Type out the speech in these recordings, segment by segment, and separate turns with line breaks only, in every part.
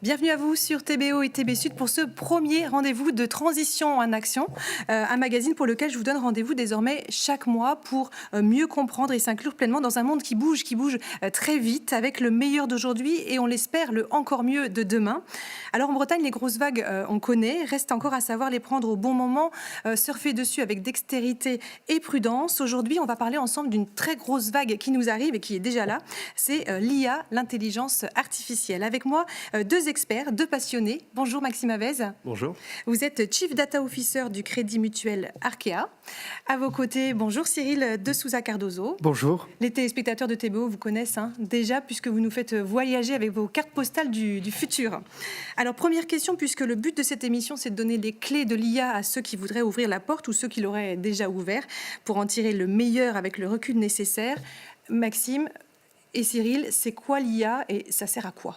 Bienvenue à vous sur TBO et TB Sud pour ce premier rendez-vous de Transition en Action, un magazine pour lequel je vous donne rendez-vous désormais chaque mois pour mieux comprendre et s'inclure pleinement dans un monde qui bouge très vite avec le meilleur d'aujourd'hui et on l'espère le encore mieux de demain. Alors en Bretagne, les grosses vagues, on connaît, reste encore à savoir les prendre au bon moment, surfer dessus avec dextérité et prudence. Aujourd'hui, on va parler ensemble d'une très grosse vague qui nous arrive et qui est déjà là, c'est l'IA, l'intelligence artificielle. Avec moi, deux experts, deux passionnés. Bonjour Maxime Avez.
Bonjour.
Vous êtes Chief Data Officer du Crédit Mutuel Arkea. À vos côtés, bonjour Cyril de Souza Cardozo.
Bonjour.
Les téléspectateurs de TBO vous connaissent déjà puisque vous nous faites voyager avec vos cartes postales du futur. Alors première question, puisque le but de cette émission c'est de donner les clés de l'IA à ceux qui voudraient ouvrir la porte ou ceux qui l'auraient déjà ouvert pour en tirer le meilleur avec le recul nécessaire. Maxime et Cyril, c'est quoi l'IA et ça sert à quoi ?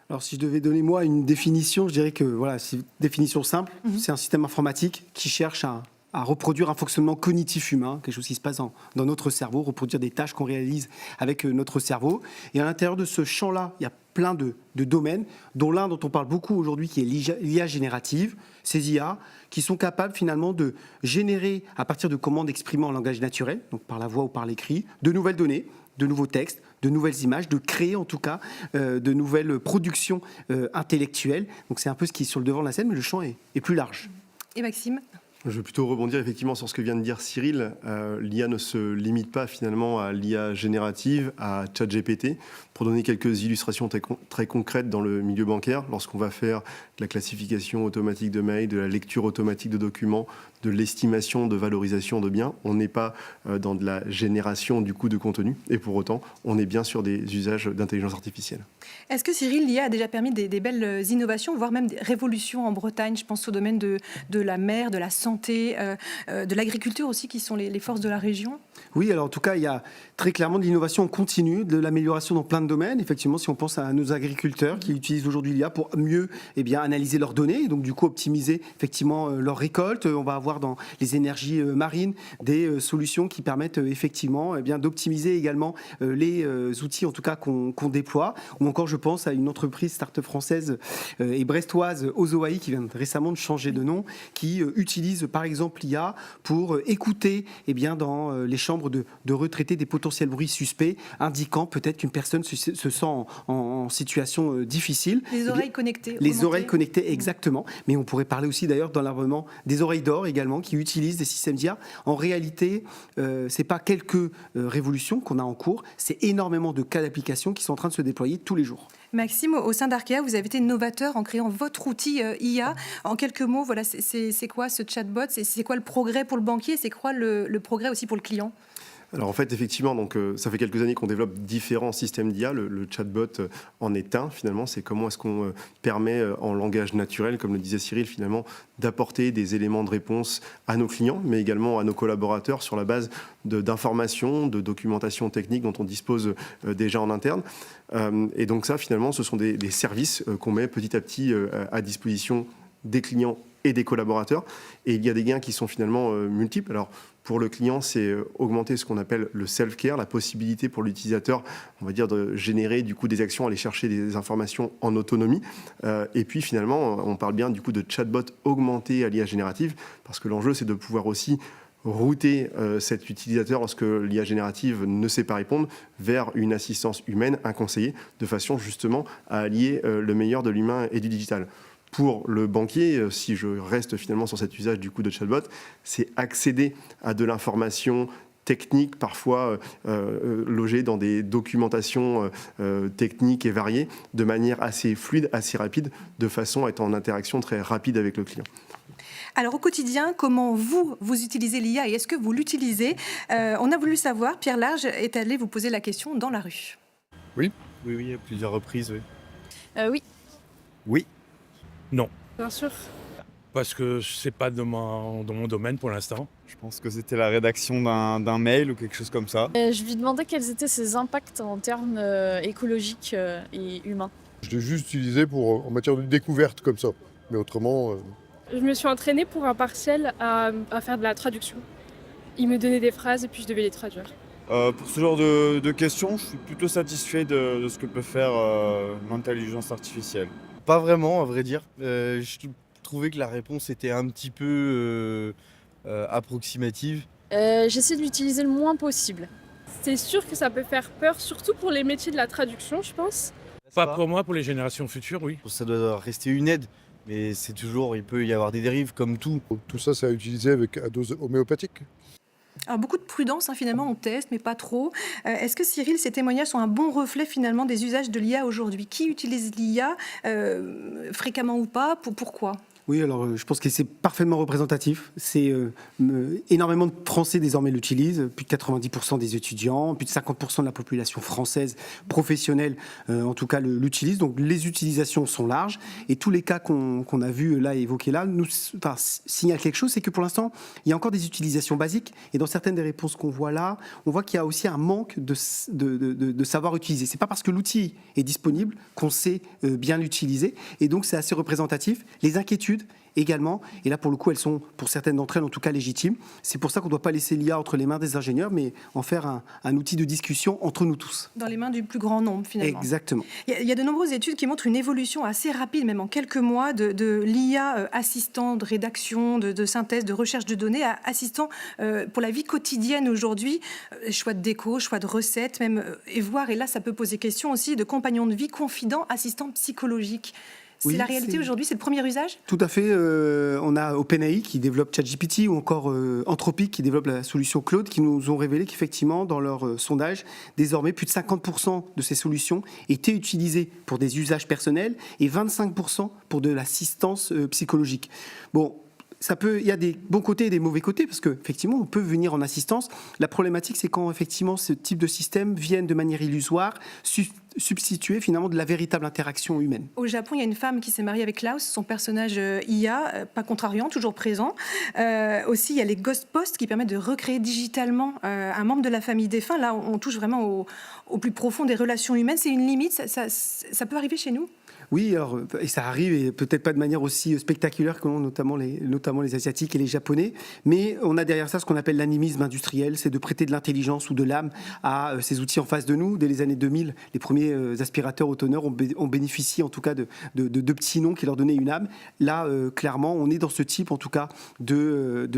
Alors, si je devais donner, moi, une définition, je dirais que, voilà, c'est une définition simple. C'est un système informatique qui cherche à reproduire un fonctionnement cognitif humain, quelque chose qui se passe dans notre cerveau, reproduire des tâches qu'on réalise avec notre cerveau. Et à l'intérieur de ce champ-là, il y a plein de domaines, dont l'un dont on parle beaucoup aujourd'hui, qui est l'IA générative. Ces IA qui sont capables, finalement, de générer, à partir de commandes exprimées en langage naturel, donc par la voix ou par l'écrit, de nouvelles données, de nouveaux textes, de nouvelles images, de créer en tout cas de nouvelles productions intellectuelles. Donc c'est un peu ce qui est sur le devant de la scène, mais le champ est plus large.
Et Maxime ?
Je vais plutôt rebondir effectivement sur ce que vient de dire Cyril. L'IA ne se limite pas finalement à l'IA générative, à ChatGPT. Pour donner quelques illustrations très concrètes dans le milieu bancaire, lorsqu'on va faire de la classification automatique de mails, de la lecture automatique de documents, de l'estimation de valorisation de biens, on n'est pas dans de la génération du coup de contenu. Et pour autant, on est bien sur des usages d'intelligence artificielle.
Est-ce que Cyril, l'IA a déjà permis des belles innovations, voire même des révolutions en Bretagne ? Je pense au domaine de la mer, de la santé, de l'agriculture aussi, qui sont les forces de la région.
Oui, alors en tout cas, il y a très clairement de l'innovation continue, de l'amélioration dans plein de domaines. Effectivement, si on pense à nos agriculteurs qui utilisent aujourd'hui l'IA pour mieux analyser leurs données, et donc du coup optimiser effectivement leurs récoltes. On va avoir dans les énergies marines des solutions qui permettent effectivement d'optimiser également les outils en tout cas qu'on déploie. Ou encore, je pense à une entreprise start-up française et brestoise, Ozoaï, qui vient récemment de changer de nom, qui utilise par exemple l'IA pour écouter dans les chambres de retraités des potentiels bruits suspects, indiquant peut-être qu'une personne se sent en situation difficile.
Les oreilles connectées.
Les oreilles connectées, exactement. Mais on pourrait parler aussi d'ailleurs dans l'environnement des oreilles d'or également, qui utilisent des systèmes d'IA. En réalité, c'est pas quelques révolutions qu'on a en cours, c'est énormément de cas d'application qui sont en train de se déployer tous les jours.
Maxime, au sein d'Arkea, vous avez été novateur en créant votre outil IA. En quelques mots, voilà, c'est quoi ce chatbot ? C'est quoi le progrès pour le banquier ? C'est quoi le progrès aussi pour le client ?
Alors en fait, effectivement, donc, ça fait quelques années qu'on développe différents systèmes d'IA. Le chatbot en est un, finalement. C'est comment est-ce qu'on permet, en langage naturel, comme le disait Cyril, finalement, d'apporter des éléments de réponse à nos clients, mais également à nos collaborateurs sur la base d'informations, de documentation technique dont on dispose déjà en interne. Et donc ça, finalement, ce sont des services qu'on met petit à petit à disposition des clients et des collaborateurs. Et il y a des gains qui sont finalement multiples. Alors, pour le client, c'est augmenter ce qu'on appelle le self-care, la possibilité pour l'utilisateur, on va dire, de générer du coup des actions, aller chercher des informations en autonomie. Et puis finalement, on parle bien du coup de chatbot augmenté à l'IA générative, parce que l'enjeu, c'est de pouvoir aussi router cet utilisateur lorsque l'IA générative ne sait pas répondre vers une assistance humaine, un conseiller, de façon justement à allier le meilleur de l'humain et du digital. Pour le banquier, si je reste finalement sur cet usage du coup de chatbot, c'est accéder à de l'information technique, parfois logée dans des documentations techniques et variées, de manière assez fluide, assez rapide, de façon à être en interaction très rapide avec le client.
Alors au quotidien, comment vous utilisez l'IA et est-ce que vous l'utilisez ? On a voulu savoir, Pierre Large est allé vous poser la question dans la rue.
Oui, à plusieurs reprises, oui.
Oui.
Oui.
Non.
Bien sûr.
Parce que c'est pas dans mon domaine pour l'instant.
Je pense que c'était la rédaction d'un mail ou quelque chose comme ça.
Je lui demandais quels étaient ses impacts en termes écologiques et humains.
Je l'ai juste utilisé en matière de découverte comme ça. Mais autrement...
Je me suis entraînée pour un partiel à faire de la traduction. Il me donnait des phrases et puis je devais les traduire.
Pour ce genre de questions, je suis plutôt satisfait de ce que peut faire l'intelligence artificielle.
Pas vraiment, à vrai dire. Je trouvais que la réponse était un petit peu approximative.
J'essaie de l'utiliser le moins possible.
C'est sûr que ça peut faire peur, surtout pour les métiers de la traduction, je pense.
Pas pour moi, pour les générations futures, oui.
Ça doit rester une aide, mais c'est toujours, il peut y avoir des dérives comme tout.
Tout ça, c'est à utiliser à dose homéopathique.
Alors beaucoup de prudence, finalement, on teste, mais pas trop. Est-ce que Cyril, ces témoignages sont un bon reflet finalement des usages de l'IA aujourd'hui? Qui utilise l'IA fréquemment ou pas? Pourquoi?
Oui, alors je pense que c'est parfaitement représentatif. C'est énormément de Français désormais l'utilisent, plus de 90% des étudiants, plus de 50% de la population française professionnelle, en tout cas l'utilise. Donc les utilisations sont larges et tous les cas qu'on a vus là évoqués là nous signalent quelque chose, c'est que pour l'instant il y a encore des utilisations basiques et dans certaines des réponses qu'on voit là, on voit qu'il y a aussi un manque de savoir utiliser. C'est pas parce que l'outil est disponible qu'on sait bien l'utiliser et donc c'est assez représentatif. Les inquiétudes également, et là pour le coup elles sont pour certaines d'entre elles en tout cas légitimes. C'est pour ça qu'on ne doit pas laisser l'IA entre les mains des ingénieurs mais en faire un outil de discussion entre nous tous.
Dans les mains du plus grand nombre finalement.
Exactement.
Il y a de nombreuses études qui montrent une évolution assez rapide, même en quelques mois, de l'IA assistant de rédaction, de synthèse, de recherche de données à assistant pour la vie quotidienne aujourd'hui, choix de déco, choix de recettes même, et voir, et là ça peut poser question aussi, de compagnons de vie, confidents, assistants psychologiques. C'est la réalité aujourd'hui, c'est le premier usage?
Tout à fait. On a OpenAI qui développe ChatGPT ou encore Anthropic qui développe la solution Claude qui nous ont révélé qu'effectivement, dans leur sondage, désormais, plus de 50% de ces solutions étaient utilisées pour des usages personnels et 25% pour de l'assistance psychologique. Bon, il y a des bons côtés et des mauvais côtés parce qu'effectivement, on peut venir en assistance. La problématique, c'est quand effectivement ce type de système viennent de manière illusoire substituer finalement de la véritable interaction humaine.
Au Japon, il y a une femme qui s'est mariée avec Klaus, son personnage IA, pas contrariant, toujours présent. Aussi, il y a les ghost posts qui permettent de recréer digitalement un membre de la famille défunt. Là, on touche vraiment au plus profond des relations humaines. C'est une limite, ça peut arriver chez nous?
Oui, alors, et ça arrive, et peut-être pas de manière aussi spectaculaire que notamment les Asiatiques et les Japonais, mais on a derrière ça ce qu'on appelle l'animisme industriel, c'est de prêter de l'intelligence ou de l'âme à ces outils en face de nous. Dès les années 2000, les premiers aspirateurs autoneurs ont bénéficié en tout cas de petits noms qui leur donnaient une âme. Là, clairement, on est dans ce type en tout cas de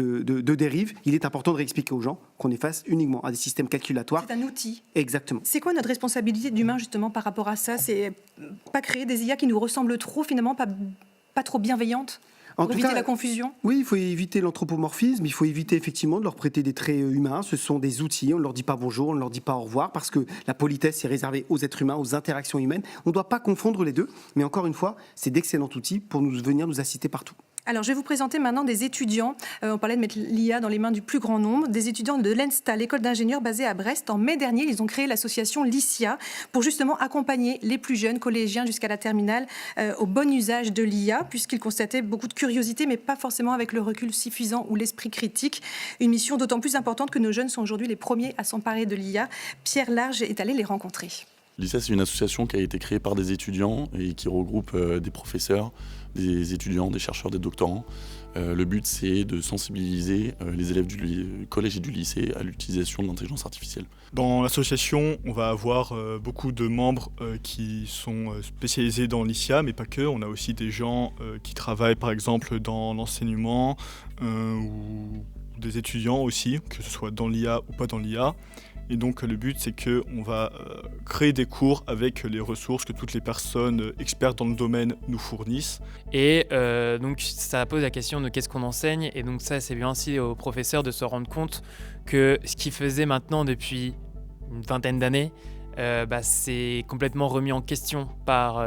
dérive. Il est important de réexpliquer aux gens qu'on est face uniquement à des systèmes calculatoires.
C'est un outil.
Exactement.
C'est quoi notre responsabilité d'humain justement par rapport à ça? C'est pas créer des IA qui nous ressemblent trop, finalement, pas trop bienveillantes, pour éviter la confusion? Oui,
il faut éviter l'anthropomorphisme, il faut éviter effectivement de leur prêter des traits humains. Ce sont des outils, on ne leur dit pas bonjour, on ne leur dit pas au revoir, parce que la politesse est réservée aux êtres humains, aux interactions humaines. On ne doit pas confondre les deux, mais encore une fois, c'est d'excellents outils pour venir nous assister partout.
Alors, je vais vous présenter maintenant des étudiants. On parlait de mettre l'IA dans les mains du plus grand nombre. Des étudiants de l'ENSTA, l'école d'ingénieurs basée à Brest. En mai dernier, ils ont créé l'association Lycia pour justement accompagner les plus jeunes, collégiens jusqu'à la terminale, au bon usage de l'IA, puisqu'ils constataient beaucoup de curiosité, mais pas forcément avec le recul suffisant ou l'esprit critique. Une mission d'autant plus importante que nos jeunes sont aujourd'hui les premiers à s'emparer de l'IA. Pierre Large est allé les rencontrer.
Lycia, c'est une association qui a été créée par des étudiants et qui regroupe des professeurs, des étudiants, des chercheurs, des doctorants. Le but, c'est de sensibiliser les élèves du collège et du lycée à l'utilisation de l'intelligence artificielle.
Dans l'association, on va avoir beaucoup de membres qui sont spécialisés dans Lycia, mais pas que. On a aussi des gens qui travaillent par exemple dans l'enseignement ou des étudiants aussi, que ce soit dans l'IA ou pas dans l'IA. Et donc le but, c'est qu'on va créer des cours avec les ressources que toutes les personnes expertes dans le domaine nous fournissent.
Et donc ça pose la question de qu'est-ce qu'on enseigne. Et donc ça, c'est bien aussi aux professeurs de se rendre compte que ce qu'ils faisaient maintenant depuis une vingtaine d'années, c'est complètement remis en question par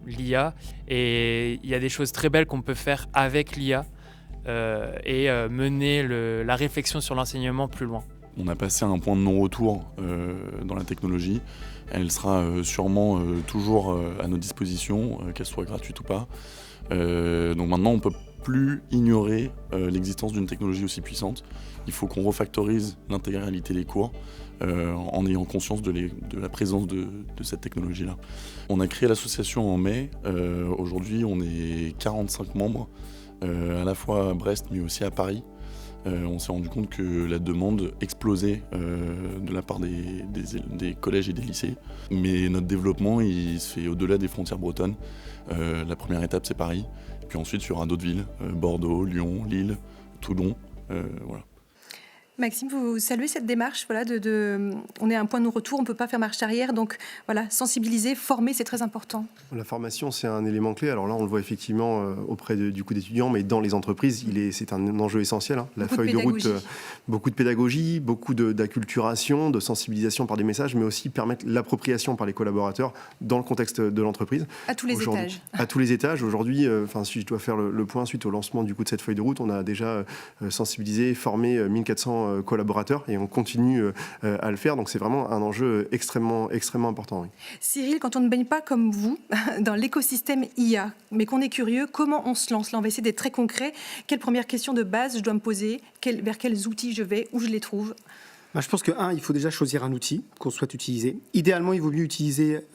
l'IA. Et il y a des choses très belles qu'on peut faire avec l'IA et mener la réflexion sur l'enseignement plus loin.
On a passé un point de non-retour dans la technologie. Elle sera sûrement toujours à nos dispositions, qu'elle soit gratuite ou pas. Donc maintenant, on ne peut plus ignorer l'existence d'une technologie aussi puissante. Il faut qu'on refactorise l'intégralité des cours en ayant conscience de la présence de cette technologie-là. On a créé l'association en mai. Aujourd'hui, on est 45 membres, à la fois à Brest mais aussi à Paris. on s'est rendu compte que la demande explosait de la part des collèges et des lycées. Mais notre développement, il se fait au-delà des frontières bretonnes. La première étape, c'est Paris. Puis ensuite, il y aura d'autres villes, Bordeaux, Lyon, Lille, Toulon. Voilà.
Maxime, vous saluez cette démarche, voilà, on est à un point de non-retour, on ne peut pas faire marche arrière, donc voilà, sensibiliser, former, c'est très important.
La formation, c'est un élément clé. Alors là, on le voit effectivement auprès du coup d'étudiants, mais dans les entreprises, c'est un enjeu essentiel. Hein. La feuille de route, beaucoup de pédagogie, beaucoup d'acculturation, de sensibilisation par des messages, mais aussi permettre l'appropriation par les collaborateurs dans le contexte de l'entreprise.
À tous les étages.
À tous les étages. Aujourd'hui, si je dois faire le point suite au lancement du coup de cette feuille de route, on a déjà sensibilisé, formé 1400 collaborateurs et on continue à le faire. Donc c'est vraiment un enjeu extrêmement important. Oui.
Cyril, quand on ne baigne pas comme vous dans l'écosystème IA, mais qu'on est curieux, comment on se lance? Là, on va essayer d'être très concret. Quelle première question de base je dois me poser? Vers quels outils je vais? Où je les trouve?
Je pense que, il faut déjà choisir un outil qu'on souhaite utiliser. Idéalement, il vaut mieux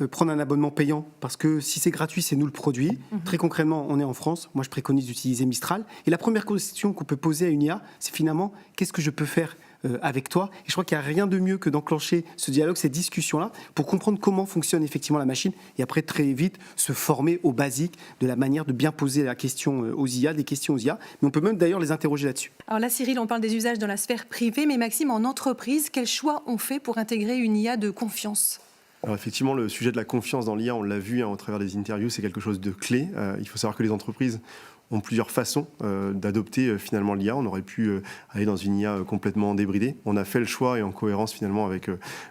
prendre un abonnement payant, parce que si c'est gratuit, c'est nous le produit. Très concrètement, on est en France. Moi, je préconise d'utiliser Mistral. Et la première question qu'on peut poser à une IA, c'est finalement, qu'est-ce que je peux faire avec toi? Et je crois qu'il n'y a rien de mieux que d'enclencher ce dialogue, cette discussion-là, pour comprendre comment fonctionne effectivement la machine, et après, très vite, se former aux basiques de la manière de bien poser la question aux IA, des questions aux IA. Mais on peut même d'ailleurs les interroger là-dessus.
Alors là, Cyril, on parle des usages dans la sphère privée, mais Maxime, en entreprise, quel choix on fait pour intégrer une IA de confiance?
Alors effectivement, le sujet de la confiance dans l'IA, on l'a vu au travers des interviews, c'est quelque chose de clé. Il faut savoir que les entreprises ont plusieurs façons d'adopter finalement l'IA. On aurait pu aller dans une IA complètement débridée. On a fait le choix, et en cohérence finalement avec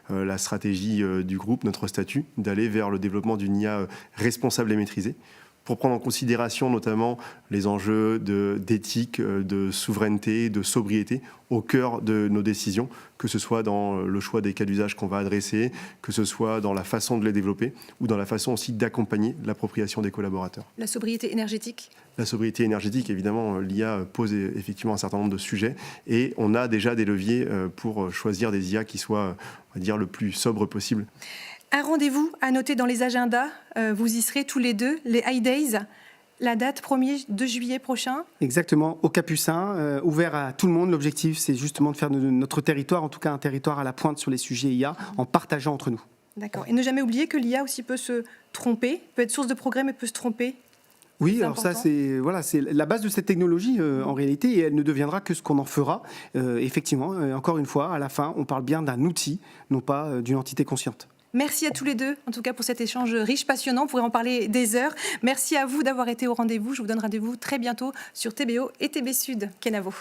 la stratégie du groupe, notre statut, d'aller vers le développement d'une IA responsable et maîtrisée, pour prendre en considération notamment les enjeux d'éthique, de souveraineté, de sobriété au cœur de nos décisions, que ce soit dans le choix des cas d'usage qu'on va adresser, que ce soit dans la façon de les développer ou dans la façon aussi d'accompagner l'appropriation des collaborateurs. La sobriété énergétique, évidemment, l'IA pose effectivement un certain nombre de sujets et on a déjà des leviers pour choisir des IA qui soient, on va dire, le plus sobres possible.
Un rendez-vous à noter dans les agendas, vous y serez tous les deux, les High Days, la date 1er 2 juillet prochain.
Exactement, au Capucin, ouvert à tout le monde. L'objectif, c'est justement de faire de notre territoire, en tout cas un territoire à la pointe sur les sujets IA, en partageant entre nous.
D'accord, et ne jamais oublier que l'IA aussi peut se tromper, peut être source de progrès, mais peut se tromper.
Oui, alors ça, c'est la base de cette technologie en réalité, et elle ne deviendra que ce qu'on en fera. Effectivement, encore une fois, à la fin, on parle bien d'un outil, non pas d'une entité consciente.
Merci à tous les deux, en tout cas pour cet échange riche, passionnant. On pourrait en parler des heures. Merci à vous d'avoir été au rendez-vous. Je vous donne rendez-vous très bientôt sur TBO et TB Sud. Kenavo.